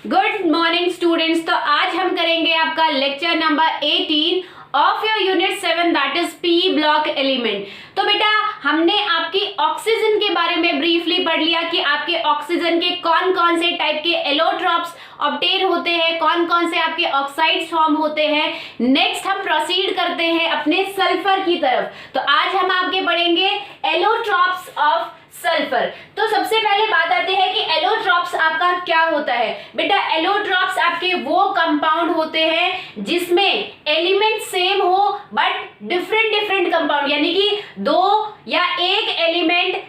Good morning students. तो आज हम करेंगे आपका lecture number 18 of your unit 7 that is P block element. तो बेटा हमने आपकी ऑक्सीजन के बारे में ब्रीफली पढ़ लिया कि आपके ऑक्सीजन के कौन कौन से टाइप के एलोट्रॉप्स ऑब्टेन होते हैं, कौन कौन से आपके ऑक्साइड्स फॉर्म होते हैं। नेक्स्ट हम प्रोसीड करते हैं अपने सल्फर की तरफ। तो आज हम आपके पढ़ेंगे एलोट्रॉप्स ऑफ सल्फर। तो सबसे पहले बात आती है कि एलोट्रॉप्स आपका क्या होता है। बेटा एलोट्रॉप्स आपके वो कंपाउंड होते हैं जिसमें एलिमेंट सेम हो बट डिफरेंट कंपाउंड, यानी कि दो या एक एलिमेंट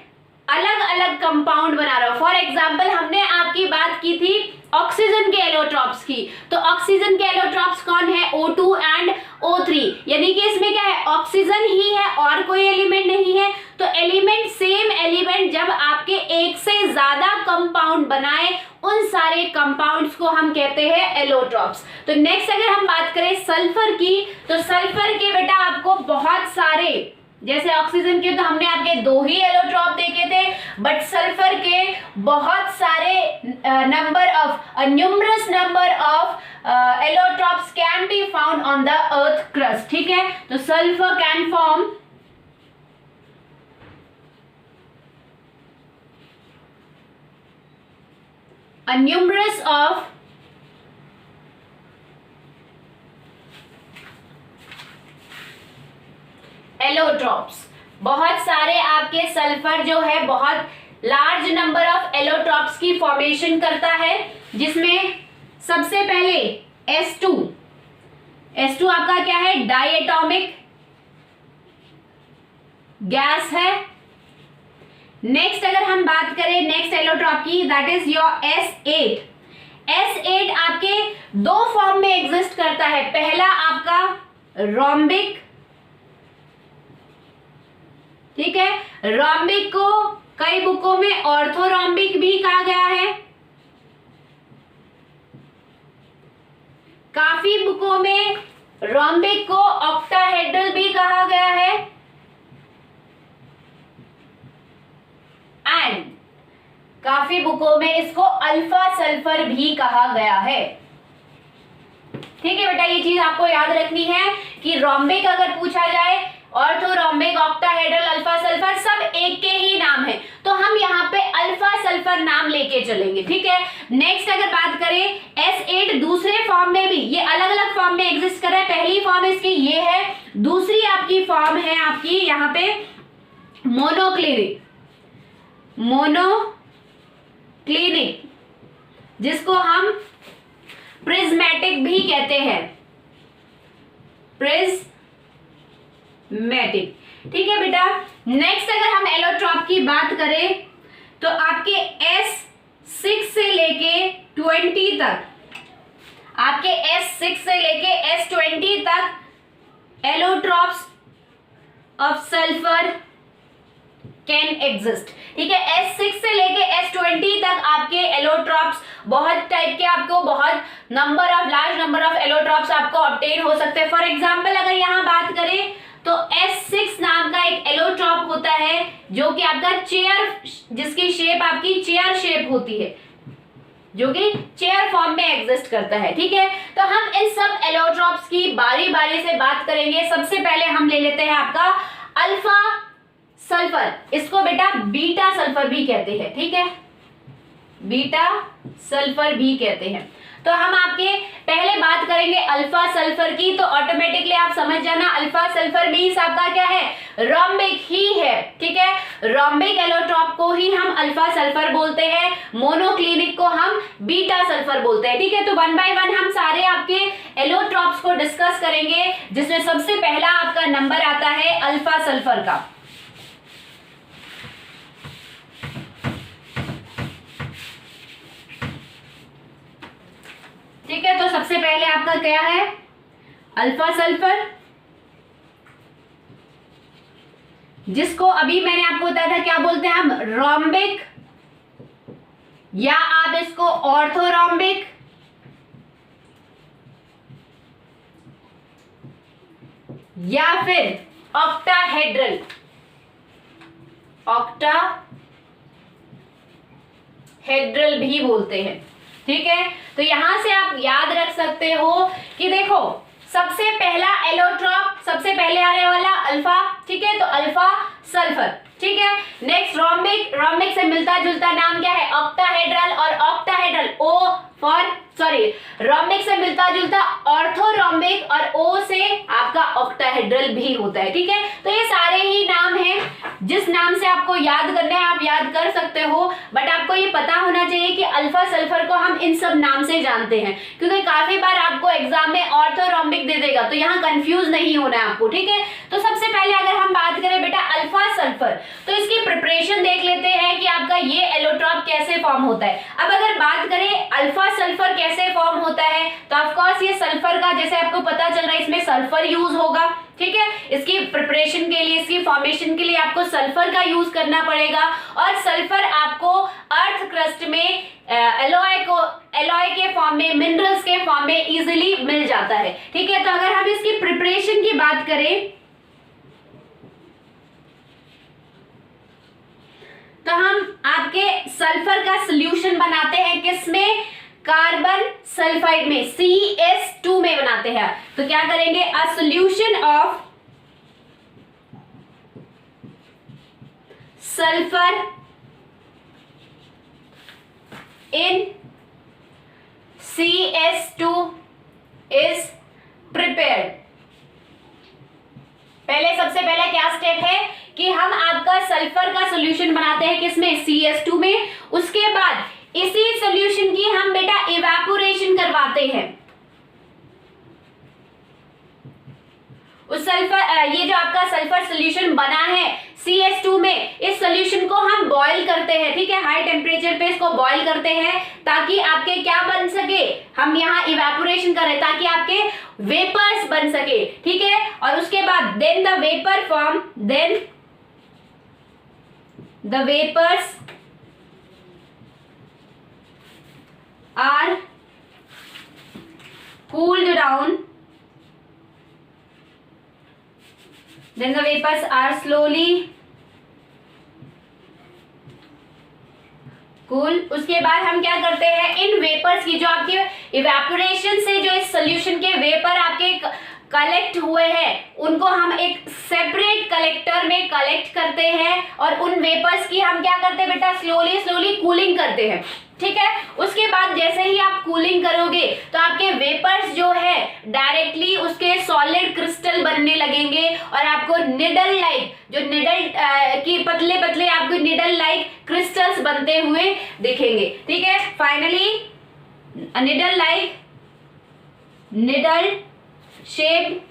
अलग अलग कंपाउंड बना रहा हो। फॉर एग्जाम्पल हमने आपकी बात की थी ऑक्सीजन के एलोट्रॉप्स की। तो ऑक्सीजन के एलोट्रॉप्स कौन है? O2 एंड O3, यानी कि इसमें क्या है, ऑक्सीजन ही है और कोई एलिमेंट नहीं है। तो एलिमेंट सेम एलिमेंट जब आपके एक से ज्यादा कंपाउंड बनाए, उन सारे कंपाउंड्स को हम कहते हैं एलोट्रॉप्स। तो नेक्स्ट अगर हम बात करें सल्फर की, तो सल्फर के बेटा आपको बहुत सारे, जैसे ऑक्सीजन के तो हमने आपके दो ही एलोट्रॉप देखे थे, बट सल्फर के बहुत सारे numerous number of allotropes can be found on the earth crust. ठीक है, तो sulphur can form a numerous of allotropes. बहुत सारे आपके सल्फर जो है बहुत लार्ज नंबर ऑफ एलोट्रॉप्स की फॉर्मेशन करता है, जिसमें सबसे पहले S2 आपका क्या है, डाइएटॉमिक गैस है। नेक्स्ट अगर हम बात करें नेक्स्ट एलोट्रॉप की, दैट इज योर S8 आपके दो फॉर्म में एग्जिस्ट करता है। पहला आपका रोम्बिक, ठीक है, रोम्बिक को कई बुकों में ऑर्थोरोम्बिक भी कहा गया है, काफी बुकों में रोम्बिक को ऑक्टाहेड्रल भी कहा गया है, एंड काफी बुकों में इसको अल्फा सल्फर भी कहा गया है। ठीक है बेटा, ये चीज आपको याद रखनी है कि रोम्बिक अगर पूछा जाए, ऑर्थोरोम्बिक, ऑक्टाहेड्रल, अल्फा सल्फर सब एक के ही नाम है, तो हम यहाँ पे अल्फा सल्फर नाम लेके चलेंगे। ठीक है, नेक्स्ट अगर बात करें S8 दूसरे फॉर्म में भी, ये अलग अलग फॉर्म में एग्जिस्ट कर रहा है। पहली फॉर्म इसकी ये है, दूसरी आपकी फॉर्म है आपकी यहाँ पे मोनोक्लिनिक, जिसको हम प्रिज्मेटिक भी कहते हैं, प्रिज्मेटिक। ठीक है बेटा, नेक्स्ट अगर हम एलोट्रॉप की बात करें तो आपके S6 से लेके 20 तक, आपके S6 से लेके S20 तक allotropes of sulphur can exist. ठीक है, S6 से लेके S20 तक आपके एलोट्रॉप्स बहुत टाइप के, आपको बहुत लार्ज नंबर ऑफ एलोट्रॉप्स आपको ऑब्टेन हो सकते हैं। फॉर एग्जांपल अगर यहाँ बात करें तो S6 नाम का एक एलोट्रॉप होता है जो कि आपका चेयर, जिसकी शेप आपकी चेयर शेप होती है, जो कि चेयर फॉर्म में एग्जिस्ट करता है। ठीक है, तो हम इन सब एलोट्रॉप्स की बारी बारी से बात करेंगे। सबसे पहले हम ले लेते हैं आपका अल्फा सल्फर, इसको बेटा बीटा सल्फर भी कहते हैं। ठीक है, बीटा सल्फर भी कहते हैं। तो हम आपके पहले बात करेंगे अल्फा सल्फर की, तो ऑटोमेटिकली आप समझ जाना अल्फा सल्फर मींस आपका क्या है, रोम्बिक ही है। ठीक है, रोम्बिक एलोट्रॉप को ही हम अल्फा सल्फर बोलते हैं, मोनोक्लिनिक को हम बीटा सल्फर बोलते हैं। ठीक है, तो वन बाय वन हम सारे आपके एलोट्रॉप्स को डिस्कस करेंगे, जिसमें सबसे पहला आपका नंबर आता है अल्फा सल्फर का। ठीक है, तो सबसे पहले आपका क्या है, अल्फा सल्फर, जिसको अभी मैंने आपको बताया था क्या बोलते हैं हम, रोम्बिक, या आप इसको ऑर्थोरोम्बिक, या फिर ऑक्टाहेड्रल, ऑक्टाहेड्रल भी बोलते हैं। ठीक है, तो यहां से आप याद रख सकते हो कि देखो सबसे पहला एलोट्रॉप, सबसे पहले आने वाला अल्फा, ठीक है, तो अल्फा सल्फर, ठीक है। नेक्स्ट रोम्बिक, रोम्बिक से मिलता जुलता नाम क्या है, ऑक्टाहेड्रल, और octahedral oh for sorry rhombic से मिलता जुलता ऑर्थोरोम्बिक, और ओ से आपका ऑक्टाहेड्रल भी होता है, ठीक है। तो ये सारे ही नाम हैं, जिस नाम से आपको याद करना है आप याद कर सकते हो, बट आपको ये पता होना चाहिए कि अल्फा सल्फर को हम इन सब नाम से जानते हैं, क्योंकि काफी बार आपको एग्जाम में ऑर्थोरोम्बिक दे देगा, तो यहाँ कंफ्यूज नहीं होना है आपको, ठीक है। तो सबसे पहले अगर हम बात करें बेटा अल्फा सल्फर, तो इसकी प्रिपरेशन देख लेते हैं कि आपका ये एलोट्रॉप कैसे फॉर्म होता है। अब अगर बात करें अल्फा सल्फर कैसे फॉर्म होता है, तो ऑफ कोर्स ये सल्फर का, जैसे आपको पता चल रहा है इसमें सल्फर यूज होगा, ठीक है। इसकी प्रिपरेशन के लिए, इसकी फॉर्मेशन के लिए आपको सल्फर का यूज करना पड़ेगा, और सल्फर आपको अर्थ क्रस्ट में एलॉय के फॉर्म में, मिनरल्स के फॉर्म में इजीली मिल जाता है, ठीक है। तो अगर हम इसकी प्रिपरेशन की बात करें तो हम आपके सल्फर का सॉल्यूशन बनाते हैं किसमें, कार्बन सल्फाइड में, CS2 में बनाते हैं। तो क्या करेंगे, a solution of sulphur in CS2 is prepared. पहले सबसे पहले क्या स्टेप है कि हम आपका सल्फर का सॉल्यूशन बनाते हैं किसमें, CS2 में। उसके बाद इसी सॉल्यूशन की हम बेटा इवेपोरेशन करवाते हैं। उस सल्फर, ये जो आपका सल्फर सॉल्यूशन बना है CS2 में, इस सॉल्यूशन को हम बॉईल करते हैं, ठीक है, हाई टेम्परेचर पे इसको बॉईल करते हैं, ताकि आपके क्या बन सके, हम यहाँ इवेपोरेशन करें ताकि आपके वेपर्स बन सके, ठीक है। और उसके बाद then the vapour form, then the vapours are cooled down, then the vapors are slowly cool। उसके बाद हम क्या करते हैं, इन वेपर्स की, जो आपके इवेपोरेशन से जो इस सोल्यूशन के वेपर आपके कलेक्ट हुए हैं, उनको हम एक सेपरेट कलेक्टर में कलेक्ट करते हैं, और उन वेपर्स की हम क्या करते हैं बेटा, स्लोली स्लोली कूलिंग करते हैं, ठीक है। उसके बाद जैसे ही आप कूलिंग करोगे तो आपके वेपर्स जो है डायरेक्टली उसके सॉलिड क्रिस्टल बनने लगेंगे, और आपको निडल लाइक, जो निडल की पतले पतले आपको निडल लाइक क्रिस्टल्स बनते हुए दिखेंगे, ठीक है। Finally needle like, needle shape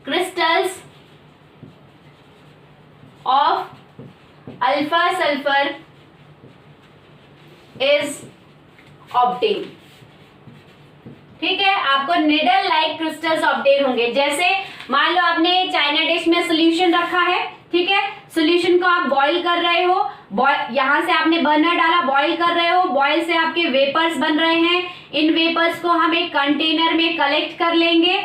crystals of alpha sulphur is obtain, ठीक है। आपको निडल लाइक क्रिस्टल्स ऑब्टेन होंगे। जैसे मान लो आपने चाइना डिश में सॉल्यूशन रखा है, ठीक है, सॉल्यूशन को आप बॉईल कर रहे हो, यहां से आपने बर्नर डाला, बॉईल कर रहे हो, बॉईल से आपके वेपर्स बन रहे हैं, इन वेपर्स को हम एक कंटेनर में कलेक्ट कर लेंगे,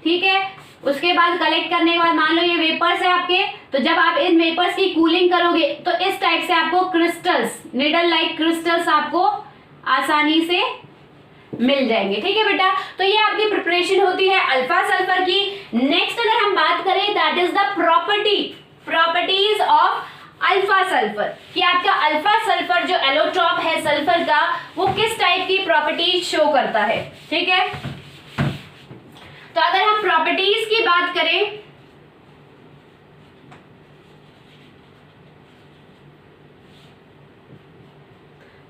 ठीक है। उसके बाद कलेक्ट करने के बाद मान लो ये वेपर्स है आपके, तो जब आप इन वेपर्स की कूलिंग करोगे तो इस टाइप से आपको क्रिस्टल्स, निडल लाइक क्रिस्टल्स आपको आसानी से मिल जाएंगे, ठीक है बेटा। तो ये आपकी प्रिपरेशन होती है अल्फा सल्फर की। नेक्स्ट अगर हम बात करें, that is the properties of alpha sulphur, कि आपका अल्फा सल्फर जो एलोट्रॉप है सल्फर का, वो किस टाइप की प्रॉपर्टीज शो करता है, ठीक है। तो अगर हम प्रॉपर्टीज की बात करें,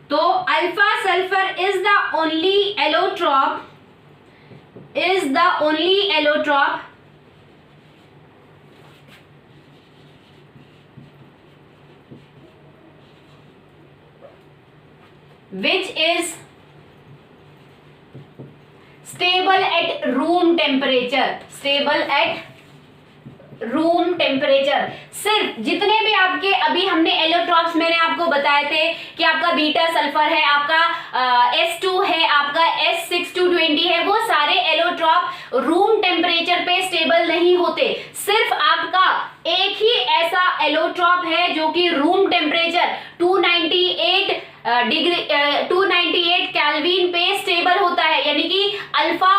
तो alpha sulphur is the only allotrope which is stable at room temperature। सिर्फ जितने भी आपके अभी हमने एलोट्रॉप्स मैंने आपको बताए थे कि आपका बीटा सल्फर है, आपका S2 है, आपका S6220 है, वो सारे एलोट्रॉप रूम टेम्परेचर पे स्टेबल नहीं होते। सिर्फ आपका एक ही ऐसा एलोट्रॉप है जो कि रूम टेम्परेचर 298 डिग्री 298 केल्विन पे स्टेबल होता है, यानी कि अल्फा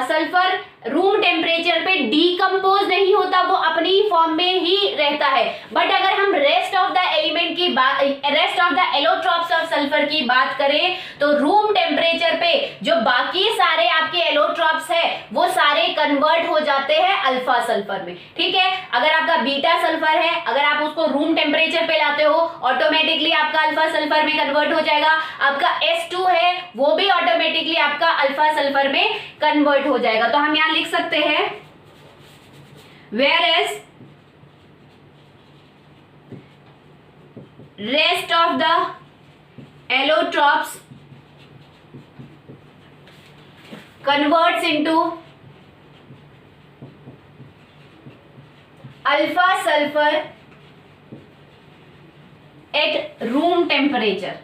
सल्फर रूम टेम्परेचर पे डीकम्पोज नहीं होता, वो अपनी फॉर्म में ही रहता है। बट अगर हम रेस्ट ऑफ द एलिमेंट की बात, rest of the allotropes of sulphur की बात करें तो रूम टेम्परेचर पे जो बाकी सारे आपके एलोट्रॉप्स है वो सारे कन्वर्ट हो जाते हैं अल्फा सल्फर में। ठीक है, अगर आपका बीटा सल्फर है, अगर आप उसको रूम टेम्परेचर पे लाते हो ऑटोमेटिकली आपका अल्फा सल्फर में कन्वर्ट हो जाएगा। आपका S2 है वो भी ऑटोमेटिकली आपका अल्फा सल्फर में कन्वर्ट हो जाएगा। तो हम यहाँ लिख सकते हैं whereas rest of the allotropes converts into alpha sulfur at room temperature।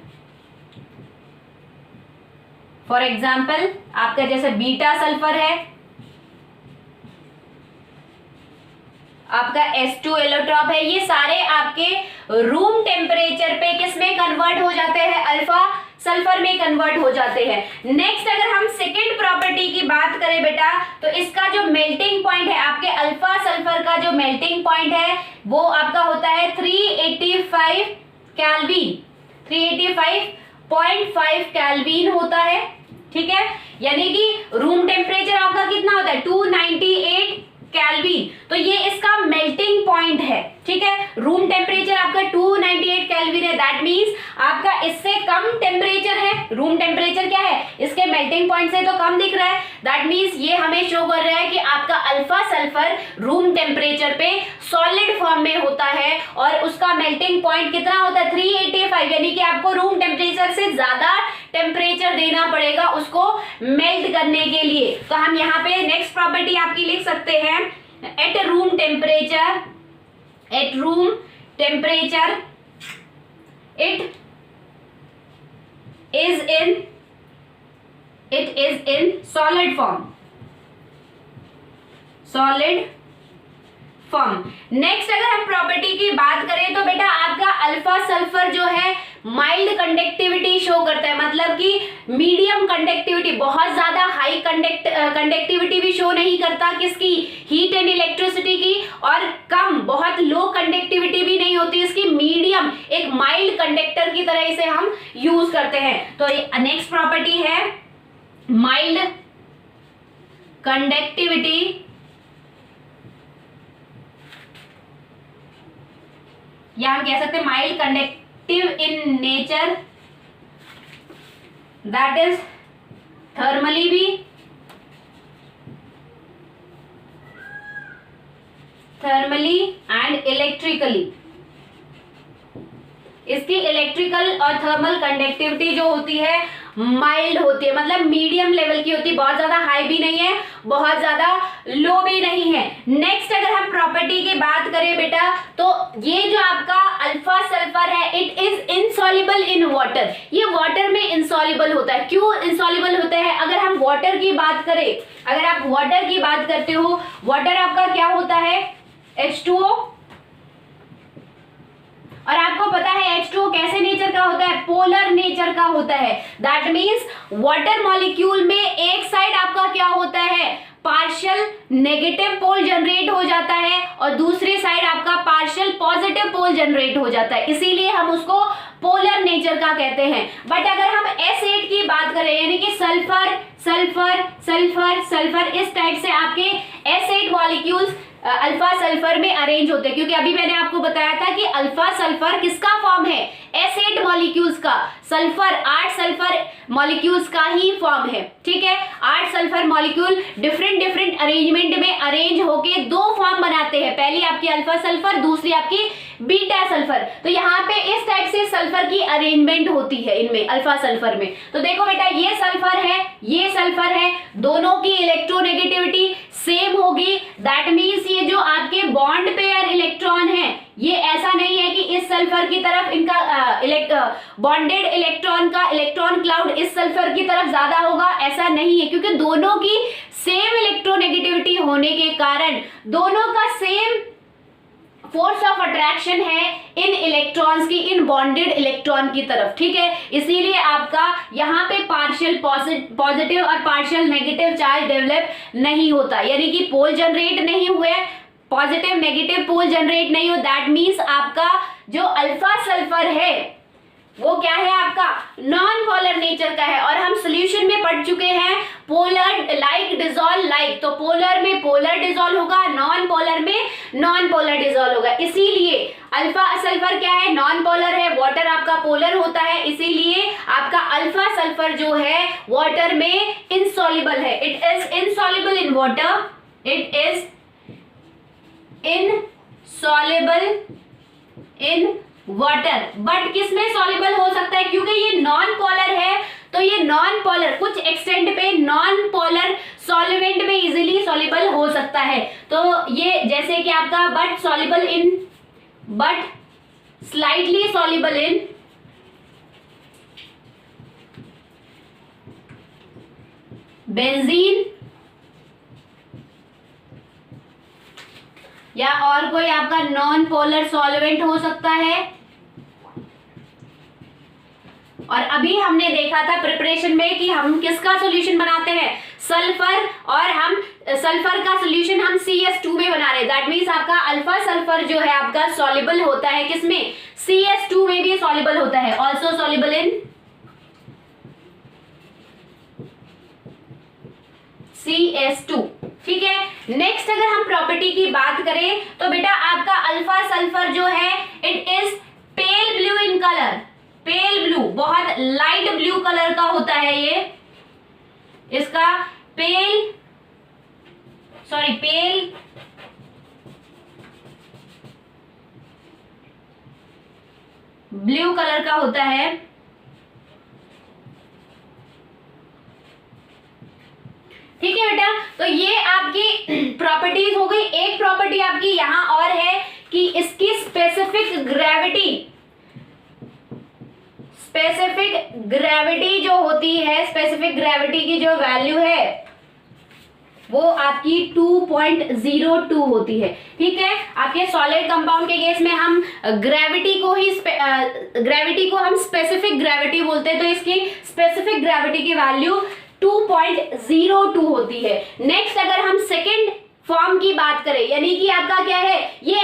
For example आपका जैसे बीटा सल्फर है, आपका S2 एलोट्रॉप है, ये सारे आपके रूम टेम्परेचर पे किस में कन्वर्ट हो जाते हैं, अल्फा सल्फर में कन्वर्ट हो जाते हैं। नेक्स्ट अगर हम सेकेंड प्रॉपर्टी की बात करें बेटा, तो इसका जो मेल्टिंग पॉइंट है, आपके अल्फा सल्फर का जो मेल्टिंग पॉइंट है वो आपका होता है 385 केल्विन, 385.5 केल्विन होता है। ठीक है, यानी कि रूम टेम्परेचर आपका कितना होता है 298 केल्विन, तो ये इसका मेल्टिंग पॉइंट है। ठीक है, रूम टेम्परेचर आपका 298 केल्विन है, दैट मींस आपका इससे कम टेम्परेचर है, रूम टेम्परेचर क्या है इसके मेल्टिंग पॉइंट से तो कम दिख रहा है, दैट मींस ये हमें शो कर रहा है कि आपका अल्फा सल्फर रूम टेम्परेचर पे सॉलिड फॉर्म में होता है और उसका मेल्टिंग पॉइंट कितना होता है 385, यानी कि आपको रूम टेम्परेचर से ज्यादा टेम्परेचर देना पड़ेगा उसको मेल्ट करने के लिए। तो हम यहाँ पे नेक्स्ट प्रॉपर्टी आपकी लिख सकते हैं at room temperature, at room temperature it is in solid form, solid form. Next अगर हम प्रॉपर्टी की बात करें तो बेटा आपका अल्फा सल्फर जो है माइल्ड कंडक्टिविटी शो करता है, मतलब कि मीडियम कंडक्टिविटी, बहुत ज्यादा हाई कंडक्टिविटी भी शो नहीं करता किसकी, हीट एंड इलेक्ट्रिसिटी की, और कम बहुत लो कंडक्टिविटी भी नहीं होती इसकी, मीडियम एक माइल्ड कंडक्टर की तरह इसे हम यूज करते हैं। तो नेक्स्ट प्रॉपर्टी है माइल्ड कंडक्टिविटी, या हम कह सकते हैं mild conductive in nature, that is thermally भी, थर्मली एंड इलेक्ट्रिकली। इसकी इलेक्ट्रिकल और थर्मल कंडक्टिविटी जो होती है माइल्ड होती है, मतलब मीडियम लेवल की होती है, बहुत ज्यादा हाई भी नहीं है बहुत ज्यादा लो भी नहीं है। नेक्स्ट अगर हम प्रॉपर्टी की बात करें बेटा, तो ये जो आपका अल्फा सल्फर है it is insoluble in water, ये वाटर में इनसॉल्युबल होता है। क्यों इनसॉल्युबल होता है, अगर हम वाटर की बात करें, अगर आप वाटर की बात करते हो, वाटर आपका क्या होता है H2O, और आपको पता है H2O कैसे नेचर का होता है, पोलर नेचर का होता है, दैट मींस वाटर मॉलिक्यूल में एक साइड आपका क्या होता है पार्शियल नेगेटिव पोल जनरेट हो जाता है और दूसरी साइड आपका पार्शियल पॉजिटिव पोल जनरेट हो जाता है, इसीलिए हम उसको पोलर नेचर का कहते हैं। बट अगर हम S8 की बात करें, यानी कि सल्फर सल्फर सल्फर सल्फर, इस टाइप से आपके S8 मॉलिक्यूल्स अल्फा सल्फर में अरेंज होते हैं, क्योंकि अभी मैंने आपको बताया था कि अल्फा सल्फर किसका फॉर्म है S8 मॉलिक्यूल्स का, सल्फर 8 सल्फर मॉलिक्यूल्स का ही फॉर्म है। ठीक है, 8 sulphur molecule different different arrangement में अरेंज होके दो फॉर्म बनाते हैं, पहली आपकी अल्फा सल्फर, दूसरी आपकी बीटा सल्फर। तो यहाँ पे इस टाइप से सल्फर की अरेंजमेंट होती है इनमें अल्फा सल्फर में। तो देखो बेटा ये सल्फर है, ये सल्फर है, दोनों की इलेक्ट्रोनेगेटिविटी सेम होगी, दैट मींस ये जो आपके बॉन्ड पेयर इलेक्ट्रॉन है ये ऐसा नहीं है कि इस सल्फर की तरफ इनका बॉन्डेड इलेक्ट्रॉन का इलेक्ट्रॉन क्लाउड इस सल्फर की तरफ ज्यादा होगा, ऐसा नहीं है, क्योंकि दोनों की सेम इलेक्ट्रोनेगेटिविटी होने के कारण दोनों का सेम फोर्स ऑफ अट्रैक्शन है इन इलेक्ट्रॉन्स की, इन बॉन्डेड इलेक्ट्रॉन की तरफ, ठीक है। इसीलिए आपका यहाँ पे पार्शियल पॉजिटिव और पार्शियल नेगेटिव चार्ज डेवलप नहीं होता, यानी कि पोल जनरेट नहीं हुए, पॉजिटिव नेगेटिव पोल जनरेट नहीं हो। दैट मीन्स आपका जो अल्फा सल्फर है वो क्या है, आपका नॉन पोलर नेचर का है। और हम सॉल्यूशन में पढ़ चुके हैं पोलर लाइक डिसॉल्व लाइक, तो पोलर में पोलर डिसॉल्व होगा, नॉन पोलर में नॉन पोलर डिसॉल्व होगा। इसीलिए अल्फा सल्फर क्या है, नॉन पोलर है, वाटर आपका पोलर होता है, इसीलिए आपका अल्फा सल्फर जो है वाटर में इनसॉल्युबल है। It is insoluble in water, it is insoluble in water, but किसमें सॉल्युबल हो सकता है, क्योंकि ये नॉन पोलर है, तो ये नॉन पोलर कुछ एक्सटेंट पे नॉन पोलर सॉल्वेंट में इजीली सॉल्युबल हो सकता है। तो ये जैसे कि आपका but soluble in, but slightly soluble in benzene, या और कोई आपका नॉन पोलर सॉल्वेंट हो सकता है। और अभी हमने देखा था प्रिपरेशन में कि हम किसका सॉल्यूशन बनाते हैं, सल्फर, और हम सल्फर का सॉल्यूशन हम CS2 में बना रहे हैं। दैट मीन्स आपका अल्फा सल्फर जो है आपका सॉल्युबल होता है किसमें, CS2 में भी सॉल्युबल होता है, ऑल्सो सॉल्युबल इन CS2, ठीक है। नेक्स्ट अगर हम प्रॉपर्टी की बात करें तो बेटा आपका अल्फा सल्फर जो है it is pale blue in colour, pale blue, बहुत लाइट ब्लू कलर का होता है ये, इसका पेल ब्लू कलर का होता है। ठीक है बेटा, तो ये आपकी प्रॉपर्टीज हो गई। एक प्रॉपर्टी आपकी यहां और है कि इसकी स्पेसिफिक ग्रेविटी जो होती है, स्पेसिफिक ग्रेविटी की जो वैल्यू है वो आपकी 2.02 होती है। ठीक है, आपके सॉलिड कंपाउंड के केस में हम ग्रेविटी को हम स्पेसिफिक ग्रेविटी बोलते हैं, तो इसकी स्पेसिफिक ग्रेविटी की वैल्यू 2.02 होती है। नेक्स्ट अगर हम सेकेंड फॉर्म की बात करें, यानी कि आपका क्या है, ये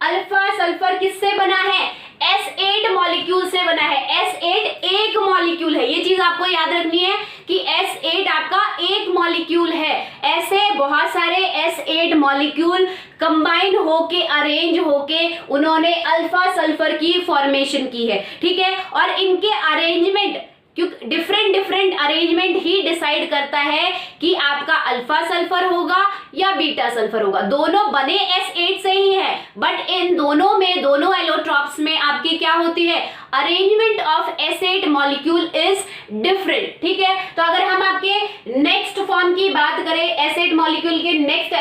अल्फा सल्फर किससे बना है, S8 मॉलिक्यूल से बना है। S8 एक मॉलिक्यूल है, ये चीज आपको याद रखनी है कि S8 आपका एक मॉलिक्यूल है। ऐसे बहुत सारे S8 मॉलिक्यूल कंबाइन होके, अरेंज होके उन्होंने अल्फा सल्फर की फॉर्मेशन की है। ठीक है, और इनके अरेंजमेंट, क्योंकि डिफरेंट अरेंजमेंट ही डिसाइड करता है कि आपका अल्फा सल्फर होगा या बीटा सल्फर होगा। दोनों बने S8 से ही है, बट इन दोनों में, दोनों एलोट्रॉप्स में आपकी क्या होती है, arrangement of S8 molecule is different. ठीक है, तो अगर हम आपके नेक्स्ट फॉर्म की बात करें, S8 मॉलिक्यूल के नेक्स्ट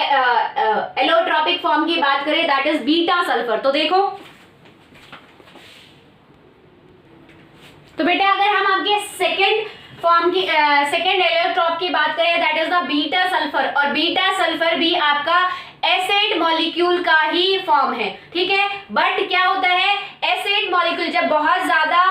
एलोट्रॉपिक फॉर्म की बात करें, दैट इज बीटा सल्फर। तो देखो, तो बेटा अगर हम आपके सेकेंड फॉर्म की सेकेंड एलोट्रॉप की बात करें, that is the beta sulphur, और बीटा सल्फर भी आपका S8 मॉलिक्यूल का ही फॉर्म है। ठीक है, बट क्या होता है, S8 मॉलिक्यूल जब बहुत ज्यादा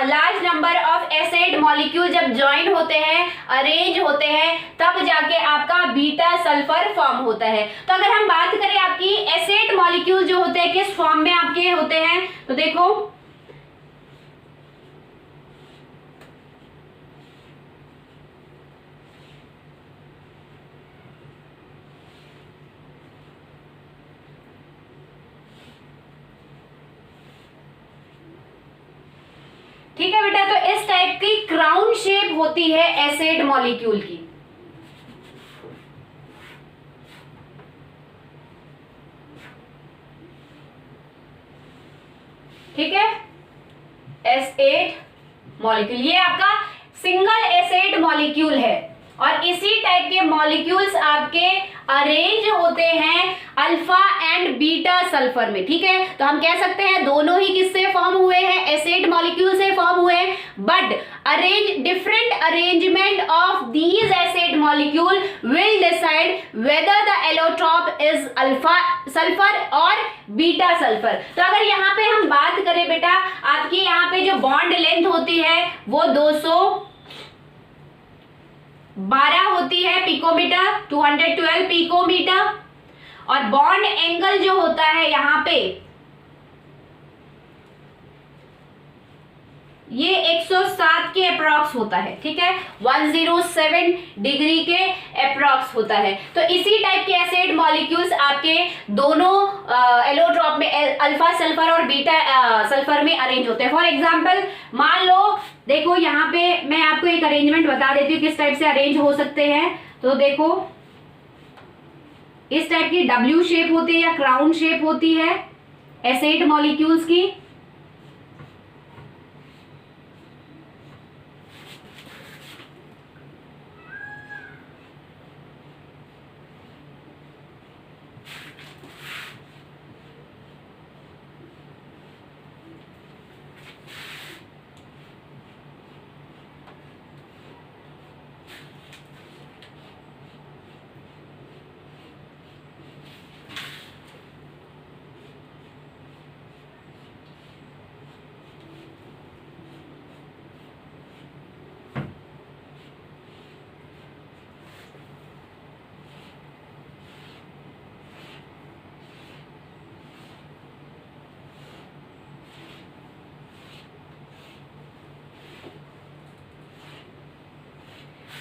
large number of S8 molecule जब ज्वाइन होते हैं, अरेंज होते हैं, तब जाके आपका बीटा सल्फर फॉर्म होता है। तो अगर हम बात करें आपकी S8 मॉलिक्यूल जो होते हैं किस फॉर्म में आपके होते हैं, तो देखो ठीक है बेटा, तो इस टाइप की क्राउन शेप होती है S8 मॉलिक्यूल की। ठीक है, S8 मॉलिक्यूल, ये आपका सिंगल S8 मॉलिक्यूल है, और इसी टाइप के मॉलिक्यूल्स आपके अरेंज होते हैं अल्फा एंड बीटा सल्फर में। ठीक है, तो हम कह सकते हैं दोनों ही किससे फॉर्म हुए हैं, S8 मॉलिक्यूल से फॉर्म हुए हैं, but different arrangement of these acid molecule will decide whether the allotrope is alpha sulfur और बीटा सल्फर। तो अगर यहाँ पे हम बात करें बेटा, आपकी यहाँ पे जो बॉन्ड लेंथ होती है वो 212 होती है पिकोमीटर, 212 पिकोमीटर, और बॉन्ड एंगल जो होता है यहाँ पे ये 107 के अप्रॉक्स होता है, ठीक है, 107 डिग्री के अप्रॉक्स होता है। तो इसी टाइप के एसिड मॉलिक्यूल्स आपके दोनों एलोट्रॉप में अल्फा सल्फर और बीटा सल्फर में अरेंज होते हैं। फॉर एग्जांपल मान लो, देखो यहाँ पे मैं आपको एक अरेंजमेंट बता देती हूँ किस टाइप से अरेंज हो सकते हैं। तो देखो इस टाइप की डब्ल्यू शेप होती है या क्राउन शेप होती है एसिड मॉलिक्यूल्स की।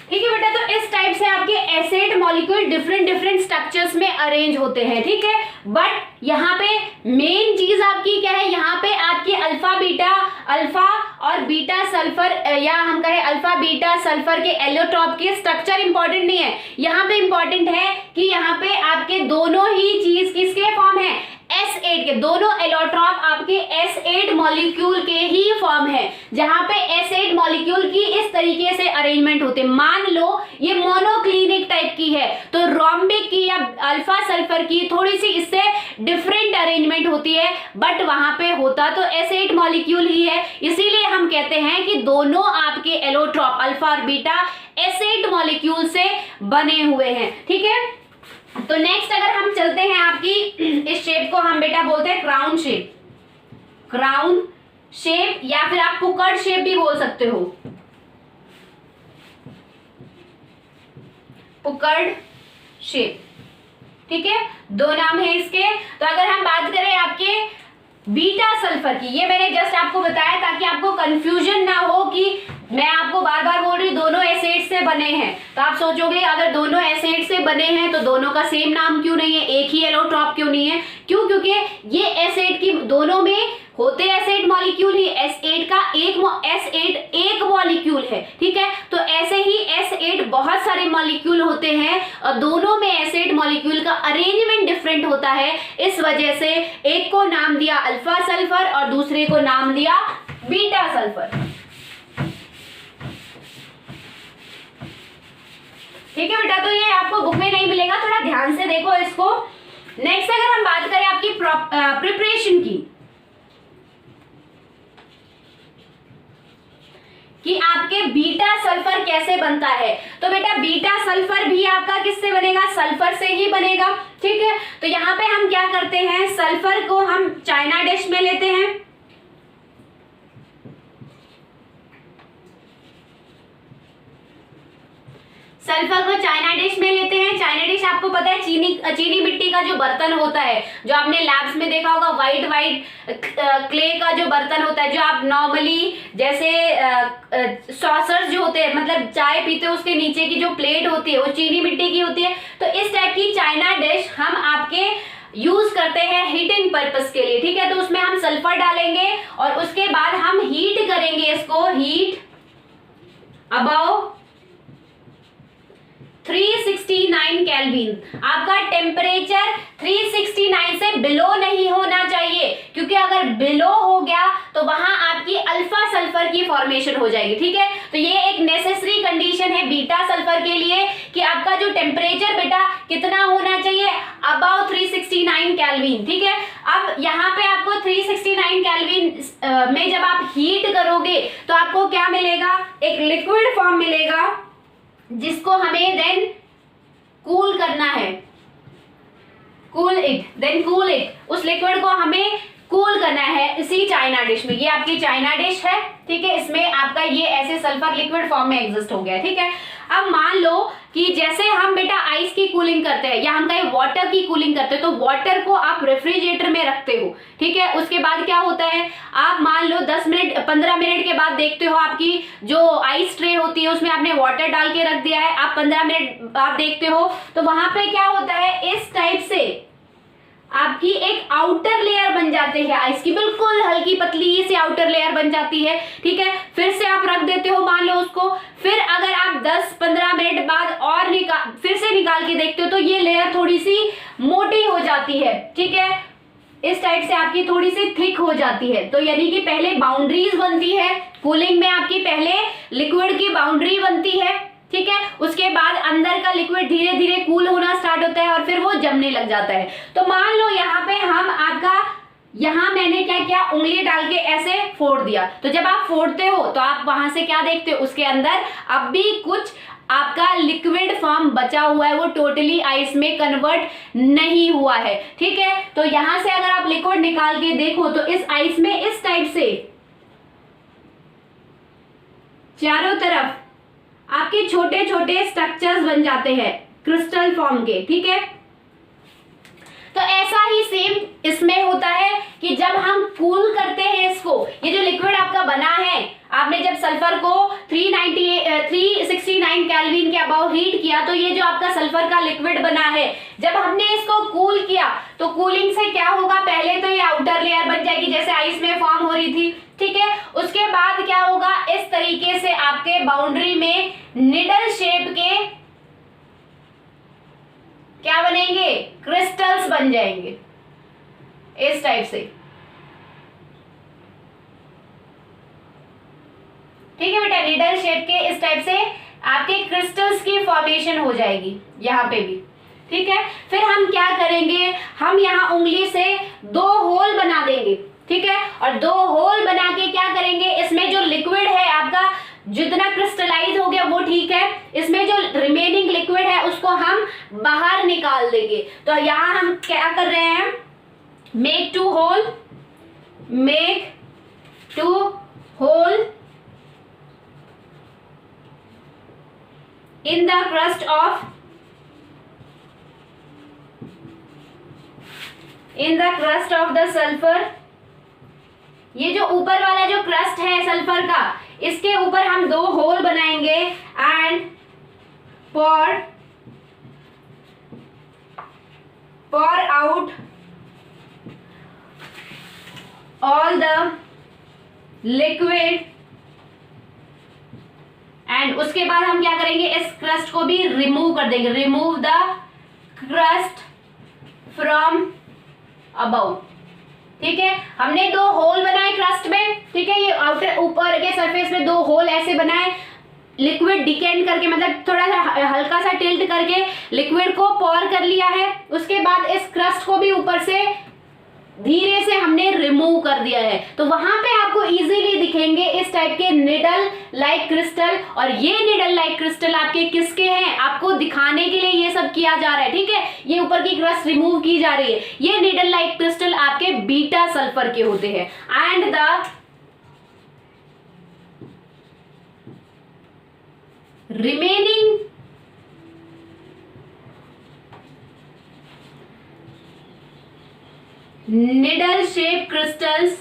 ठीक है बेटा, तो इस टाइप से आपके एसिड मॉलिक्यूल डिफरेंट स्ट्रक्चर्स में अरेंज होते हैं, ठीक है। बट यहाँ पे मेन चीज आपकी क्या है, यहाँ पे आपकी अल्फा और बीटा सल्फर, या हम कहें अल्फा बीटा सल्फर के एलोट्रॉप के स्ट्रक्चर इंपॉर्टेंट नहीं है। यहाँ पे इंपॉर्टेंट है कि यहाँ पे आपके दोनों ही चीज किसके फॉर्म है, S8 के, दोनों एलोट्रॉप आपके S8 मॉलिक्यूल के ही फॉर्म है, जहां पे S8 मॉलिक्यूल की इस तरीके से अरेंजमेंट होते हैं। मान लो ये मोनोक्लिनिक टाइप की है तो रोम्बिक की या अल्फा सल्फर की थोड़ी सी इससे डिफरेंट अरेंजमेंट होती है, बट वहां पे होता तो S8 मॉलिक्यूल ही है। इसीलिए हम कहते हैं कि दोनों आपके एलोट्रॉप अल्फा और बीटा S8 मॉलिक्यूल से बने हुए हैं, ठीक है। तो नेक्स्ट अगर हम चलते हैं आपकी इस शेप को हम बेटा बोलते हैं क्राउन शेप, क्राउन शेप या फिर आप पुकड़ शेप भी बोल सकते हो, पुकड़ शेप, ठीक है, दो नाम है इसके। तो अगर हम बात करें आपके बीटा सल्फर की, ये मैंने जस्ट आपको बताया ताकि आपको कंफ्यूजन ना हो कि मैं आपको बार बार बोल रही हूँ दोनों एसिड से बने हैं, तो आप सोचोगे अगर दोनों एसिड से बने हैं तो दोनों का सेम नाम क्यों नहीं है, एक ही एलोट्रॉप क्यों नहीं है, क्यों, क्योंकि ये एसिड की दोनों में होते एसिड मॉलिक्यूल ही, S8 का S8 एक मॉलिक्यूल है, ठीक है। तो ऐसे ही S8 बहुत सारे मॉलिक्यूल होते हैं और दोनों में एसिड मॉलिक्यूल का अरेंजमेंट डिफरेंट होता है। इस वजह से एक को नाम दिया अल्फा सल्फर और दूसरे को नाम दिया बीटा सल्फर, ठीक है बेटा। तो ये आपको बुक में नहीं मिलेगा, थोड़ा ध्यान से देखो इसको। नेक्स्ट अगर हम बात करें आपकी प्रिपरेशन की, कि आपके बीटा सल्फर कैसे बनता है, तो बेटा बीटा सल्फर भी आपका किससे बनेगा, सल्फर से ही बनेगा, ठीक है। तो यहाँ पे हम क्या करते हैं, सल्फर को हम चाइना डिश में लेते हैं, सल्फर को चाइना डिश में लेते हैं। चाइना डिश आपको पता है चीनी मिट्टी का जो बर्तन होता है, जो आपने लैब्स में देखा होगा, वाइट क्ले का जो बर्तन होता है, जो आप नॉर्मली जैसे सॉसर्स जो होते हैं, मतलब चाय पीते हो उसके नीचे की जो प्लेट होती है वो चीनी मिट्टी की होती है। तो इस टाइप की चाइना डिश हम आपके यूज करते हैं हीटिंग पर्पस के लिए, ठीक है। तो उसमें हम सल्फर डालेंगे और उसके बाद हम हीट करेंगे इसको, हीट अबाउ 369 केल्विन। आपका टेम्परेचर 369 से बिलो नहीं होना चाहिए, क्योंकि अगर बिलो हो गया तो वहां आपकी अल्फा सल्फर सल्फर की फॉर्मेशन हो जाएगी। ठीक है, तो ये एक नेसेसरी कंडीशन है बीटा सल्फर के लिए कि आपका जो टेम्परेचर बेटा कितना होना चाहिए, अबाउट 369 केल्विन। ठीक है, अब यहाँ पे आपको 369 केल्विन में जब आप हीट करोगे तो आपको क्या मिलेगा, एक लिक्विड फॉर्म मिलेगा जिसको हमें देन कूल करना है, कूल इट, उस लिक्विड को हमें कूल करना है इसी चाइना डिश में। ये आपकी चाइना डिश है, ठीक है, इसमें आपका ये ऐसे सल्फर लिक्विड फॉर्म में एग्जिस्ट हो गया। ठीक है, अब मान लो कि जैसे हम बेटा आइस की कूलिंग करते हैं या हम कहीं वाटर की कूलिंग करते हैं, तो वाटर को आप रेफ्रिजरेटर में रखते हो। ठीक है, उसके बाद क्या होता है, आप मान लो 10 मिनट 15 मिनट के बाद देखते हो आपकी जो आइस ट्रे होती है उसमें आपने वाटर डाल के रख दिया है, आप 15 मिनट बाद देखते हो तो वहां पे क्या होता है, इस टाइप से आपकी एक आउटर लेयर बन जाती है आइस की, बिल्कुल हल्की पतली सी आउटर लेयर बन जाती है। ठीक है, फिर से आप रख देते हो मान लो उसको, फिर अगर आप 10-15 मिनट बाद और फिर से निकाल के देखते हो तो ये लेयर थोड़ी सी मोटी हो जाती है। ठीक है, इस टाइप से आपकी थोड़ी सी थिक हो जाती है। तो यानी कि पहले बाउंड्रीज बनती है कूलिंग में, आपकी पहले लिक्विड की बाउंड्री बनती है। ठीक है, उसके बाद अंदर का लिक्विड धीरे धीरे कूल होना स्टार्ट होता है और फिर वो जमने लग जाता है। तो मान लो यहाँ पे हम आपका, यहाँ मैंने क्या किया, उंगली डाल के ऐसे फोड़ दिया, तो जब आप फोड़ते हो तो आप वहां से क्या देखते हो, उसके अंदर अब भी कुछ आपका लिक्विड फॉर्म बचा हुआ है, वो टोटली आइस में कन्वर्ट नहीं हुआ है। ठीक है, तो यहां से अगर आप लिक्विड निकाल के देखो तो इस आइस में इस टाइप से चारों तरफ आपके छोटे छोटे स्ट्रक्चर्स बन जाते हैं क्रिस्टल फॉर्म के। ठीक है, तो ऐसा ही सेम इसमें होता है कि जब हम कूल करते हैं इसको, ये जो लिक्विड आपका बना है, आपने जब सल्फर को 369 केल्विन के अबाउ हीट किया तो ये जो आपका सल्फर का लिक्विड बना है, जब हमने इसको कूल किया तो कूलिंग से क्या होगा, पहले तो ये आउटर लेयर बन जाएगी जैसे आइस में फॉर्म हो रही थी। ठीक है, उसके बाद क्या होगा, इस तरीके से आपके बाउंड्री में निडल शेप के क्या बनेंगे, क्रिस्टल्स बन जाएंगे इस टाइप से। ठीक है बेटा, निडल शेप के इस टाइप से आपके क्रिस्टल्स की फॉर्मेशन हो जाएगी यहाँ पे भी। ठीक है, फिर हम क्या करेंगे, हम यहाँ उंगली से 2 होल बना देंगे। ठीक है, और 2 होल बना के क्या करेंगे, इसमें जो लिक्विड है आपका जितना क्रिस्टलाइज हो गया वो ठीक है, इसमें जो रिमेनिंग लिक्विड है उसको हम बाहर निकाल देंगे। तो यहाँ हम क्या कर रहे हैं, make two hole in the crust of the sulfur। ये जो ऊपर वाला जो क्रस्ट है सल्फर का, इसके ऊपर हम 2 होल बनाएंगे and pour out all the liquid and उसके बाद हम क्या करेंगे, इस क्रस्ट को भी रिमूव कर देंगे, remove the crust from above. ठीक है, हमने 2 होल बनाए क्रस्ट में। ठीक है, ये आउटर ऊपर के सरफेस में 2 होल ऐसे बनाए, लिक्विड डिकेंड करके, मतलब थोड़ा सा हल्का सा टिल्ट करके लिक्विड को पॉर कर लिया है। उसके बाद इस क्रस्ट को भी ऊपर से धीरे से हमने रिमूव कर दिया है, तो वहां पे आपको इजीली दिखेंगे इस टाइप के निडल लाइक क्रिस्टल। और ये निडल लाइक क्रिस्टल आपके किसके हैं, आपको दिखाने के लिए ये सब किया जा रहा है। ठीक है, ये ऊपर की क्रस्ट रिमूव की जा रही है, ये निडल लाइक क्रिस्टल आपके बीटा सल्फर के होते हैं। And the remaining needle shaped crystals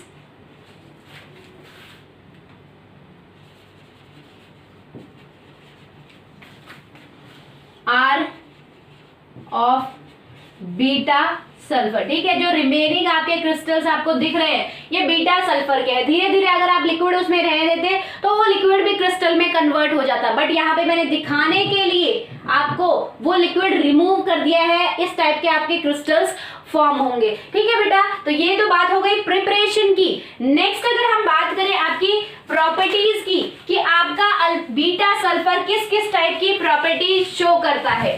are of beta sulphur. ठीक है, जो रिमेनिंग आपके क्रिस्टल्स आपको दिख रहे हैं ये बीटा सल्फर के हैं। धीरे धीरे अगर आप लिक्विड उसमें रहने देते तो वो लिक्विड भी क्रिस्टल में कन्वर्ट हो जाता, बट यहाँ पे मैंने दिखाने के लिए आपको वो लिक्विड रिमूव कर दिया है, इस टाइप के आपके क्रिस्टल्स फॉर्म होंगे। ठीक है बेटा, तो ये तो बात हो गई प्रिपरेशन की। नेक्स्ट अगर हम बात करें आपकी प्रॉपर्टी बीटा सल्फर किस किस टाइप की प्रॉपर्टी शो करता है।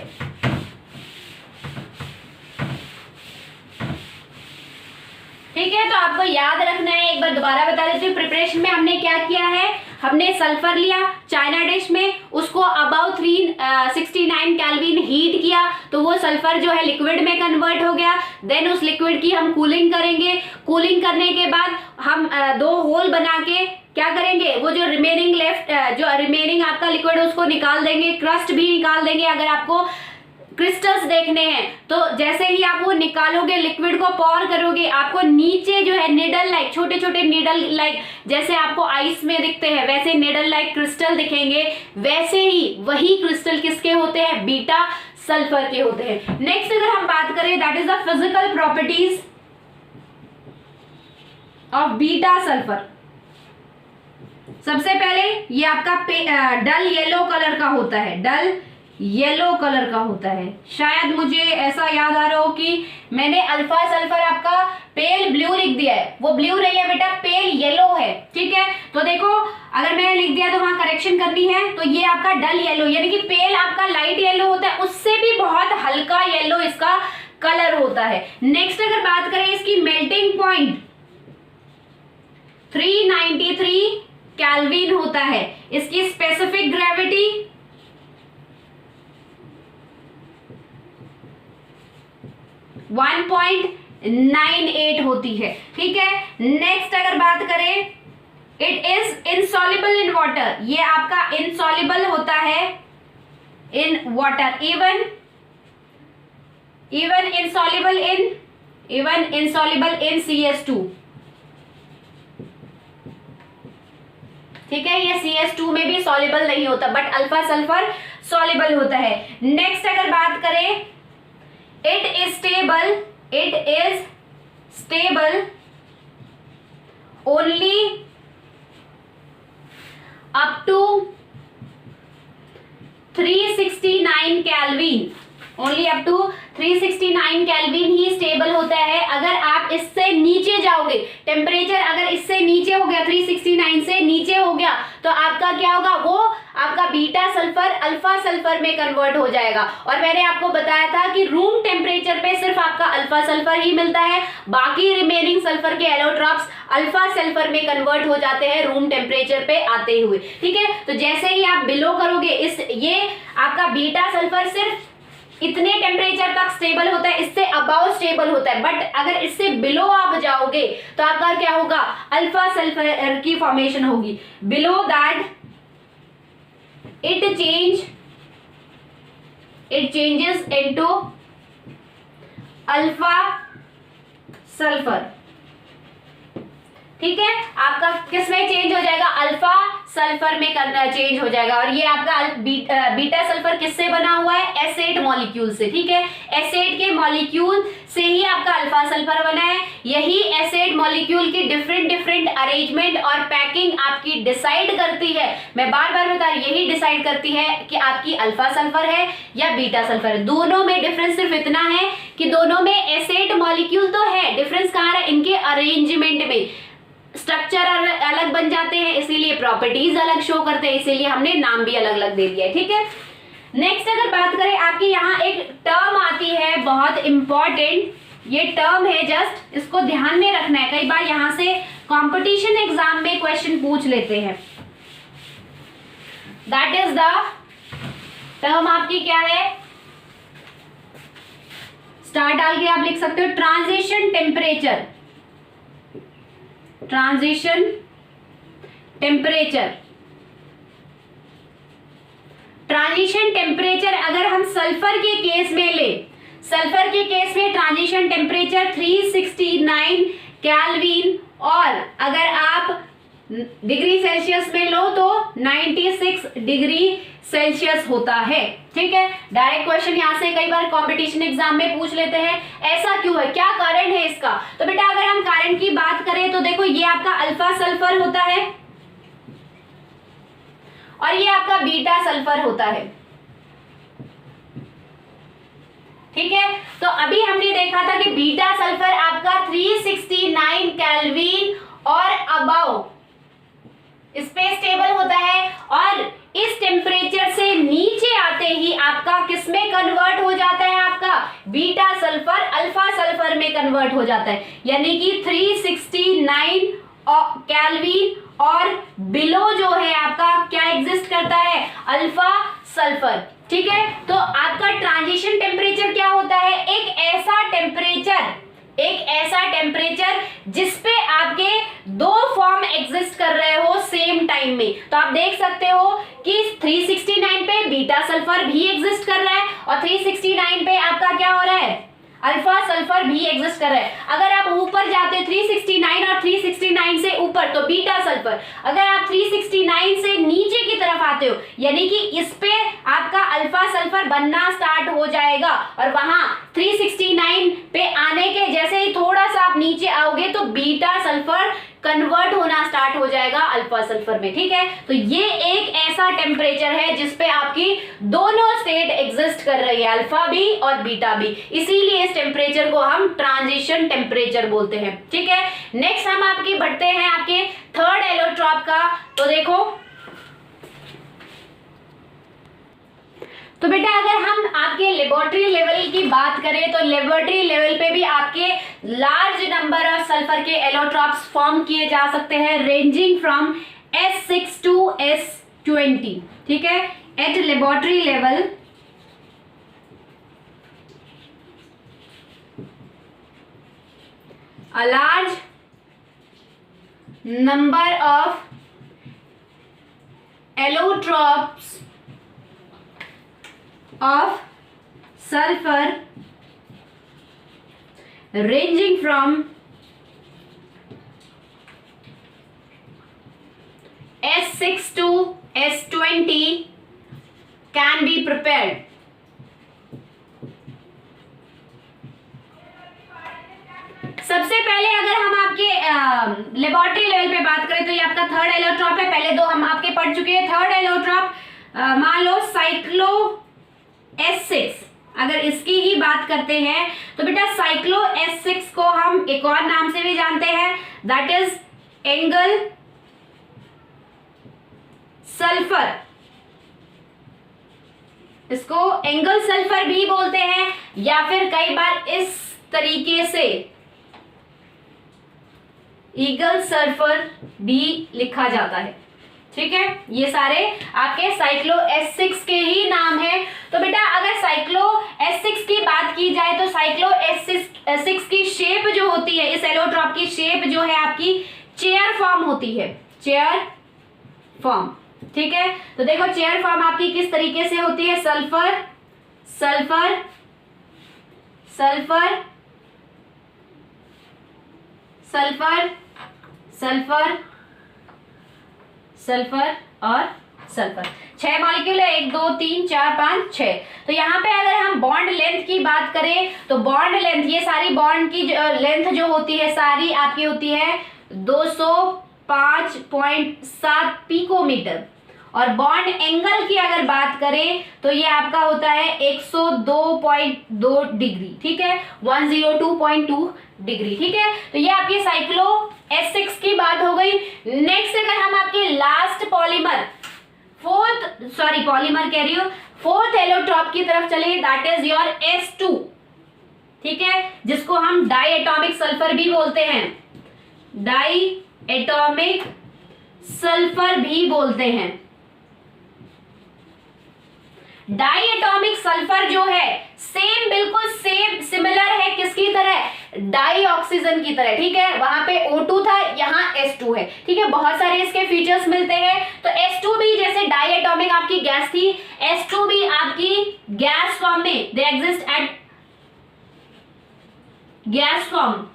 ठीक है, तो आपको याद रखना है, एक बार दोबारा बता देती हूँ। प्रिपरेशन में हमने क्या किया है, हमने सल्फर लिया चाइना डिश में, उसको अबाउ 369 केल्विन हीट किया, तो वो सल्फर जो है लिक्विड में कन्वर्ट हो गया। देन उस लिक्विड की हम कूलिंग करेंगे। कूलिंग करने के बाद हम 2 होल बना के क्या करेंगे, वो जो रिमेनिंग आपका लिक्विड उसको निकाल देंगे, क्रस्ट भी निकाल देंगे। अगर आपको क्रिस्टल्स देखने हैं तो जैसे ही आप वो निकालोगे, लिक्विड को पॉर करोगे, आपको नीचे जो है निडल लाइक, छोटे छोटे निडल लाइक, जैसे आपको आइस में दिखते हैं वैसे निडल लाइक क्रिस्टल दिखेंगे। वैसे ही वही क्रिस्टल किसके होते हैं, बीटा सल्फर के होते हैं। नेक्स्ट अगर हम बात करें, that is the physical properties of beta sulphur. सबसे पहले ये आपका डल येलो कलर का होता है, डल येलो कलर का होता है। शायद मुझे ऐसा याद आ रहा हो कि मैंने अल्फा सल्फर आपका पेल ब्लू लिख दिया है, वो ब्लू नहीं है बेटा, पेल येलो है। ठीक है, तो देखो अगर मैंने लिख दिया तो वहां करेक्शन करनी है। तो ये आपका डल येलो, यानी कि पेल आपका लाइट येलो होता है, उससे भी बहुत हल्का येलो इसका कलर होता है। नेक्स्ट अगर बात करें इसकी मेल्टिंग पॉइंट 393 केल्विन होता है। इसकी स्पेसिफिक ग्रेविटी 1.98 होती है। ठीक है, नेक्स्ट अगर बात करें, it is insoluble in water, ये आपका इनसॉल्युबल होता है in water, even insoluble in CS2। ठीक है, ये CS2 में भी सॉल्युबल नहीं होता, बट अल्फा सल्फर सॉल्युबल होता है। नेक्स्ट अगर बात करें, it is stable only up to 369 kelvin, only up to 369 kelvin ही स्टेबल होता है। अगर आप इससे नीचे जाओगे, टेम्परेचर अगर इससे नीचे हो गया, 369 से नीचे हो गया, तो आपका क्या होगा, वो आपका बीटा सल्फर अल्फा सल्फर में कन्वर्ट हो जाएगा। और मैंने आपको बताया था कि रूम टेम्परेचर पे सिर्फ आपका अल्फा सल्फर ही मिलता है, बाकी रिमेनिंग सल्फर के एलोट्रॉप्स अल्फा सल्फर में कन्वर्ट हो जाते हैं रूम टेम्परेचर पे आते हुए। ठीक है, तो जैसे ही आप बिलो करोगे, ये आपका बीटा सल्फर सिर्फ इतने टेम्परेचर तक स्टेबल होता है, इससे अबाव स्टेबल होता है, बट अगर इससे बिलो आप जाओगे तो आपका क्या होगा, अल्फा सल्फर की फॉर्मेशन होगी। Below that it changes into alpha sulphur. ठीक है, आपका किस में चेंज हो जाएगा, अल्फा सल्फर में चेंज हो जाएगा। और ये आपका बीटा सल्फर किससे बना हुआ है, एसेट मॉलिक्यूल से। ठीक है, एसेट के मॉलिक्यूल से ही आपका अल्फा सल्फर बना है। यही एसेट मॉलिक्यूल की डिफरेंट अरेंजमेंट और पैकिंग आपकी डिसाइड करती है, मैं बार बार बता रही, यही डिसाइड करती है कि आपकी अल्फा सल्फर है या बीटा सल्फर है। दोनों में डिफरेंस सिर्फ इतना है कि दोनों में एसेट मॉलिक्यूल तो है, डिफरेंस कहाँ है, इनके अरेंजमेंट में। स्ट्रक्चर अलग बन जाते हैं, इसीलिए प्रॉपर्टीज अलग शो करते हैं, इसीलिए हमने नाम भी अलग अलग दे दिया है। ठीक है, नेक्स्ट अगर बात करें, आपकी यहाँ एक टर्म आती है बहुत इंपॉर्टेंट, ये टर्म है, जस्ट इसको ध्यान में रखना है, कई बार यहाँ से कंपटीशन एग्जाम में क्वेश्चन पूछ लेते हैं। दैट इज द टर्म आपकी क्या है, स्टार डाल के आप लिख सकते हो, transition temperature. Transition temperature, transition temperature अगर हम सल्फर के केस में ले, सल्फर के केस में ट्रांजिशन टेम्परेचर 369 केल्विन, और अगर आप डिग्री सेल्सियस में लो तो 96 डिग्री सेल्सियस होता है। ठीक है, डायरेक्ट क्वेश्चन यहां से कई बार कंपटीशन एग्जाम में पूछ लेते हैं, ऐसा क्यों है, क्या कारण है इसका। तो बेटा अगर हम कारण की बात करें तो देखो, ये आपका अल्फा सल्फर होता है और ये आपका बीटा सल्फर होता है। ठीक है, तो अभी हमने देखा था कि बीटा सल्फर आपका 369 केल्विन और अबव इस पे स्टेबल होता है, और इस टेम्परेचर से नीचे आते ही आपका किसमें कन्वर्ट हो जाता है, आपका बीटा सल्फर अल्फा सल्फर में कन्वर्ट हो जाता है, यानी कि 369 केल्विन और बिलो जो है आपका क्या एग्जिस्ट करता है, अल्फा सल्फर। ठीक है, तो आपका ट्रांजिशन टेम्परेचर क्या होता है, एक ऐसा टेम्परेचर जिसपे आपके दो फॉर्म एग्जिस्ट कर रहे हो सेम टाइम में। तो आप देख सकते हो कि 369 पे बीटा सल्फर भी एग्जिस्ट कर रहा है और 369 पे आपका क्या हो रहा है, अल्फा सल्फर भी एग्जिस्ट कर रहा है। अगर आप ऊपर जाते हो 369 और 369 से ऊपर तो बीटा सल्फर, अगर आप 369 से नीचे की तरफ आते हो यानी कि इस पे आपका अल्फा सल्फर बनना स्टार्ट हो जाएगा और वहां 369 पे आने के जैसे ही थोड़ा सा आप नीचे आओगे तो बीटा सल्फर कन्वर्ट होना स्टार्ट हो जाएगा अल्फा सल्फर में। ठीक है, तो ये एक ऐसा टेम्परेचर है जिसपे आपकी दोनों स्टेट एग्जिस्ट कर रही है, अल्फा भी और बीटा भी, इसीलिए इस टेम्परेचर को हम ट्रांजिशन टेम्परेचर बोलते हैं। ठीक है, नेक्स्ट हम आपकी बढ़ते हैं आपके थर्ड एलोट्रॉप का। तो देखो, तो बेटा अगर हम आपके लेबोरेटरी लेवल की बात करें तो लेबोरेटरी लेवल पे भी आपके लार्ज नंबर ऑफ सल्फर के एलोट्रॉप्स फॉर्म किए जा सकते हैं ranging from S6 to S20। ठीक है, at laboratory level a large number of allotropes of sulfur ranging from S6 to S20 can be prepared. सबसे पहले अगर हम आपके लेबोरेटरी लेवल पे बात करें तो ये आपका थर्ड एलोट्रॉप है। पहले दो हम आपके पढ़ चुके हैं। थर्ड एलोट्रॉप मान लो साइक्लो S6, अगर इसकी ही बात करते हैं तो बेटा साइक्लो S6 को हम एक और नाम से भी जानते हैं, दैट इज एंगल सल्फर। इसको एंगल सल्फर भी बोलते हैं या फिर कई बार इस तरीके से ईगल सल्फर भी लिखा जाता है। ठीक है, ये सारे आपके साइक्लो S6 के ही नाम है। तो बेटा अगर साइक्लो S6 की बात की जाए तो साइक्लो S6 की शेप जो होती है, इस एलोट्रॉप की शेप जो है आपकी चेयर फॉर्म होती है, चेयर फॉर्म। ठीक है, तो देखो चेयर फॉर्म आपकी किस तरीके से होती है, sulphur sulphur sulphur sulphur sulphur sulphur और सल्फर। 6 मॉलिक्यूल है, 1 2 3 4 5 6। तो यहाँ पे अगर हम बॉन्ड लेंथ की बात करें तो बॉन्ड लेंथ, ये सारी बॉन्ड की लेंथ जो होती है सारी आपकी होती है 205.7 पिकोमीटर और बॉन्ड एंगल की अगर बात करें तो ये आपका होता है 102.2 डिग्री। ठीक है, 102.2 डिग्री। ठीक है, तो ये आपकी साइक्लो S6 की बात हो गई। नेक्स्ट अगर हम आपके लास्ट पॉलीमर फोर्थ एलोट्रॉप की तरफ चले, दैट इज योर S2। ठीक है, जिसको हम डाई एटॉमिक सल्फर भी बोलते हैं, डाई एटॉमिक सल्फर भी बोलते हैं। डाई एटॉमिक सल्फर जो है सेम, बिल्कुल सेम सिमिलर है किसकी तरह, डाई ऑक्सीजन की तरह। ठीक है, वहां पे O2 था, यहाँ S2 है। ठीक है, बहुत सारे इसके फीचर्स मिलते हैं। तो S2 भी जैसे डाई एटॉमिक आपकी गैस थी, S2 भी आपकी गैस फॉर्म में, they exist at gas form,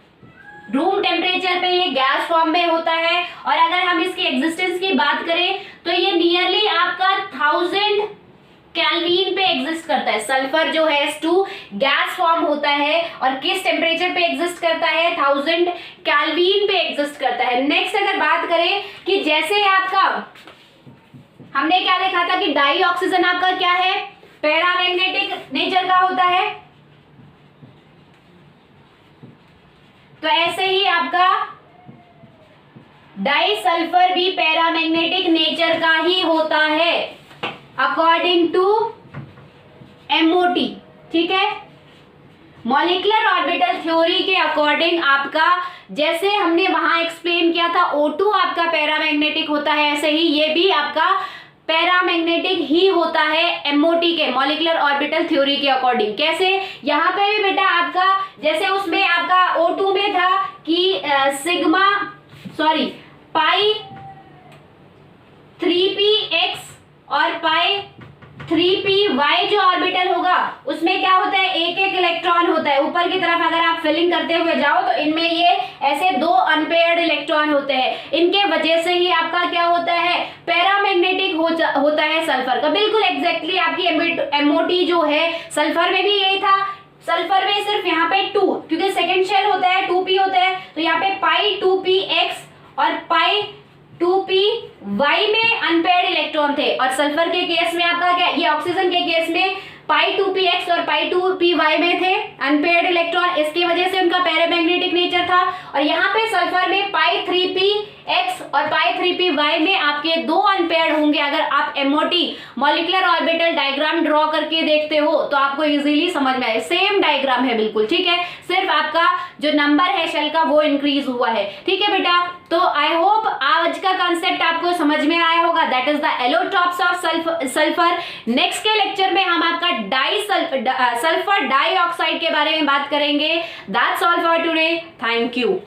room temperature पे ये गैस फॉर्म में होता है। और अगर हम इसकी एग्जिस्टेंस की बात करें तो ये नियरली आपका 1000 केल्विन पे एग्जिस्ट करता है। सल्फर जो है S2 गैस फॉर्म होता है और किस टेम्परेचर पे एग्जिस्ट करता है, 1000 केल्विन पे एग्जिस्ट करता है। नेक्स्ट अगर बात करें कि जैसे आपका हमने क्या देखा था कि डाई ऑक्सीजन आपका क्या है, पैरामैग्नेटिक नेचर का होता है। तो ऐसे ही आपका डाई सल्फर भी पैरामैग्नेटिक नेचर का ही होता है। अकॉर्डिंग टू MOT, ठीक है। मॉलिक्यूलर ऑर्बिटल थ्योरी के अकॉर्डिंग आपका, जैसे हमने वहां एक्सप्लेन किया था O2 आपका पैरामैग्नेटिक होता है, ऐसे ही ये भी आपका पैरामैग्नेटिक ही होता है MOT के, मॉलिक्यूलर ऑर्बिटल थ्योरी के अकॉर्डिंग। कैसे, यहाँ पे भी बेटा आपका जैसे उसमें आपका O2 में था कि पाई 3px और पाई 3py जो ऑर्बिटल होगा उसमें क्या होता है, एक एक इलेक्ट्रॉन होता है। ऊपर की तरफ अगर आप फिलिंग करते हुए जाओ तो इनमें ये ऐसे 2 अनपेयर्ड इलेक्ट्रॉन होते हैं। इनके वजह से ही आपका क्या होता है, पैरामैग्नेटिक होता है सल्फर का। बिल्कुल एग्जैक्टली आपकी MOT जो है सल्फर में भी यही था। सल्फर में सिर्फ यहाँ पे 2, क्योंकि सेकेंड शेल होता है 2p होता है, तो यहाँ पे पाई 2px और पाई 2py में अनपेयर्ड इलेक्ट्रॉन थे। और सल्फर के केस में आपका क्या, ये ऑक्सीजन के केस में पाई 2px और पाई 2py में थे अनपेयर्ड इलेक्ट्रॉन, इसकी वजह से उनका पैरामैग्नेटिक नेचर था। और यहाँ पे सल्फर में पाई 3px और पाई 3py में आपके 2 अनपेयर्ड होंगे। अगर आप MOT molecular orbital diagram draw करके देखते हो तो आपको इजीली समझ में आए, सेम डायग्राम है बिल्कुल, ठीक है। सिर्फ आपका जो नंबर है शेल का वो इंक्रीज हुआ है, ठीक है बेटा। तो आई होप आज का कंसेप्ट आपको समझ में आया होगा। That is the allotropes of sulphur. Next के लेक्चर में हम आपका सल्फर डाइऑक्साइड के बारे में बात करेंगे। That's all for today, thank you.